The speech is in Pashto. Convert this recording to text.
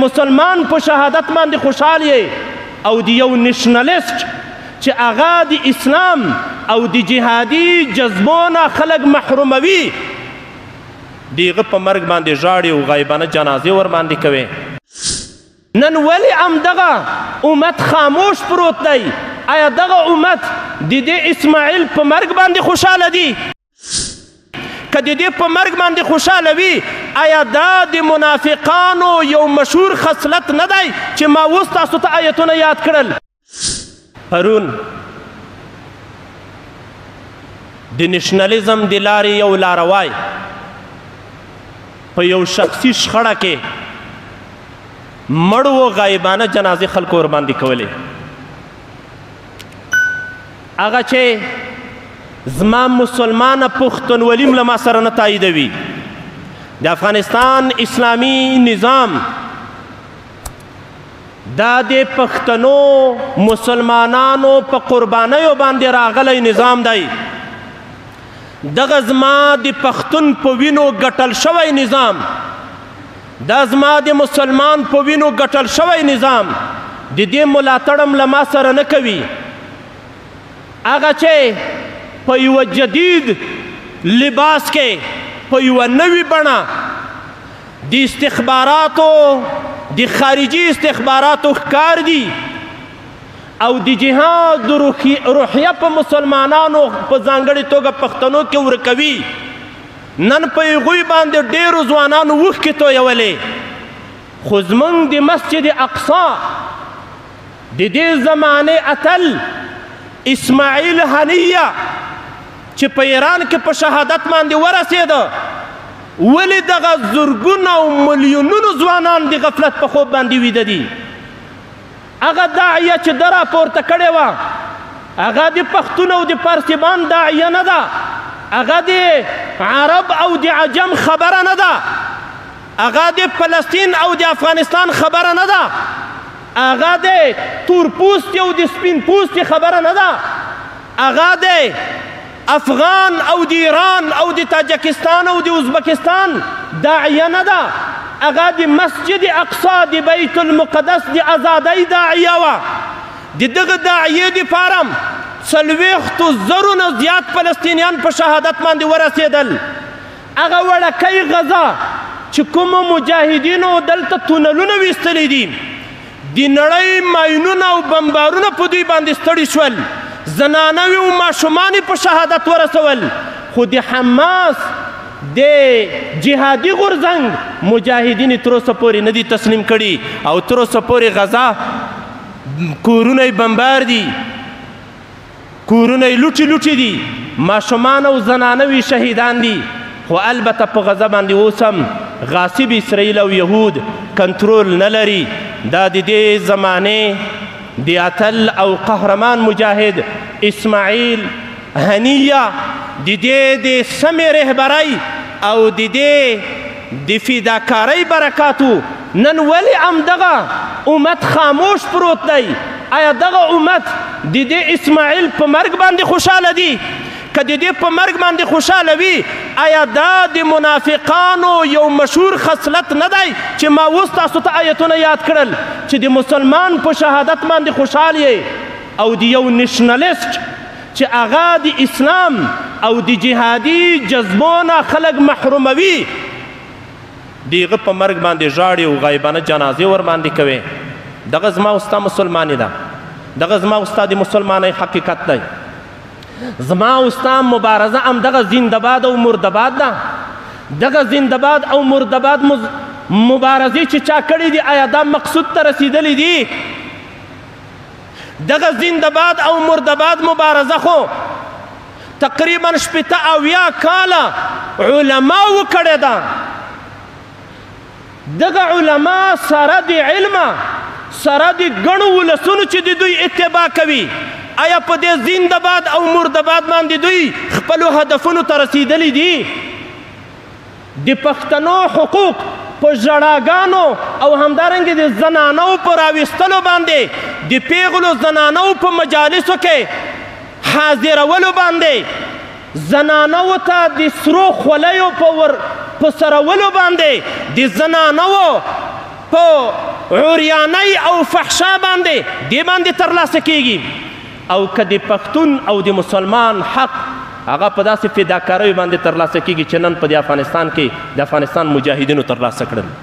مسلمان په شهادت باندې خوشحال یې او د یو نشنلیسټ چې هغه د اسلام او د جهادي جذبو نه خلک محروموي د هغه په مرګ باندې ژاړي او غایبانه جنازې ورباندې کوي. نن ولې همدغه امت خاموش پروت دی؟ آیا دغه امت د دې اسماعیل په مرګ باندې خوشحاله دي؟ که د دې په مرګ باندې خوشحاله وي آیا دا د منافقانو یو مشهور خصلت نه دی چې ما اوس تاسو ته آیتونه یاد کړل؟ پرون د نشنلیزم د لارې یو لاروای په یو شخصي شخړه کې مړو غایبانه جنازې خلکو ورباندې کولې. هغه چې زما مسلمانه پښتونولیم له ما سره نه تاییدوي. د افغانستان اسلامي نظام دا د پښتنو مسلمانانو په قربانیو باندې راغلی نظام دی. دغه زما د پښتون په وینو ګټل شوی نظام، دا زما د مسلمان په وینو ګټل شوی نظام د دې ملاتړ له ما سره نه کوي. هغه چې په یوه جدید لباس کې په یوه نوي بڼه د استخباراتو د خارجي استخباراتو ښکار دي او د جهاد روحیه په مسلمانانو په ځانګړې توګه پښتنو کې ورکوي. نن په هغوی باندې ډېرو ځوانانو اوښکې تویولې. خو زموږ د مسجد اقصا د دې زمانې اتل اسماعیل هنیه چې په ایران کې په شهادت باندې ورسېده، ولې دغه زرګونه او ملیونونو ځوانان د غفلت په خوب باندې ویده دي؟ هغه داعیه چې ده راپورته کړې وه هغه د پښتون او د پارسیبان داعیه نه ده، هغه د عرب او د عجم خبره نه ده، هغه د فلسطین او د افغانستان خبره نه ده، هغه د تور پوستي او د سپین پوستي خبره نه ده، هغه د افغان او د ایران او د تاجکستان او د ازبکستان داعیه نه ده، هغه د مسجد اقصا د بیت المقدس د ازادۍ داعیه وه. د دغه داعیې دپاره 4,000 نه زیات فلسطینیان په شهادت باندې ورسېدل. هغه وړکۍ غزه چې کومو مجاهدینو دلته تونلونه ویستلی دي، د نړۍ ماینونه او بمبارونه په دوی باندې ستړي شول، زنانوې او ماشومان په شهادت ورسول. خو د حماس د جهادي غورځنګ مجاهدین تر اوسه پورې نه دي تسلیم کړي او تر اوسه پورې غزه کورونه یې بمبار دي، کورونه یې لوټي دي، ماشومان او زنانوې شهیدان دي. خو البته په غزه باندې اوس هم غاصب اسرائیل او یهود کنټرول نه لري. دا د دې زمانې د اتل او قهرمان مجاهد اسماعیل هنیه د دې د سمې رهبرۍ او د دې د فداکارۍ برکاتو نن ولې همدغه امت خاموش پروت دی؟ آیا دغه امت د دې اسماعیل په مرګ باندې خوشحاله دي؟ که د دې په مرګ باندې خوشحاله وي آیا دا د منافقانو یو مشهور خصلت نه دی چې ما اوس تاسو ته آیتونه یاد کړل چې د مسلمان په شهادت باندې خوشحال یې او د یو نشنلیسټ چې هغه د اسلام او د جهادي جذبو نه خلک محروموي د هغه په مرګ باندې ژاړي او غایبانه جنازې ورباندې کوي. دغه زما او ستا مسلماني ده، دغه زما او ستا د مسلمانۍ حقیقت دی. زما او ستا مبارزه همدغه زنده‌باد او مرده‌باد ده. دغه زنده‌باد او مرده‌باد مبارزې چې چا کړي دي آیا دا مقصود ته رسیدلی دي؟ دغه زنده‌باد او مرده‌باد مبارزه خو تقریبا 80 کاله علماو کړې ده. دغه علما سره د علمه سره د ګڼو ولسونو چې د دوی اتباع کوي آیا په دې زنده‌باد او مرده‌باد باندې دوی خپلو هدفونو ته رسیدلی دي؟ د پښتنو حقوق په ژړاګانو او همدارنګه د زنانو په راویستلو باندې د پیغلو زنانو په مجالسو کې حاضرولو باندې زنانو ته د سرو خولیو په سرولو باندې د زنانو په عریانۍ او فحشا باندې دې باندې ترلاسه کیږي. او که د پښتون او د مسلمان حق هغه په داسې فداکاریو باندې ترلاسه کیږي چې نن په د افغانستان کې د افغانستان مجاهدینو ترلاسه کړل.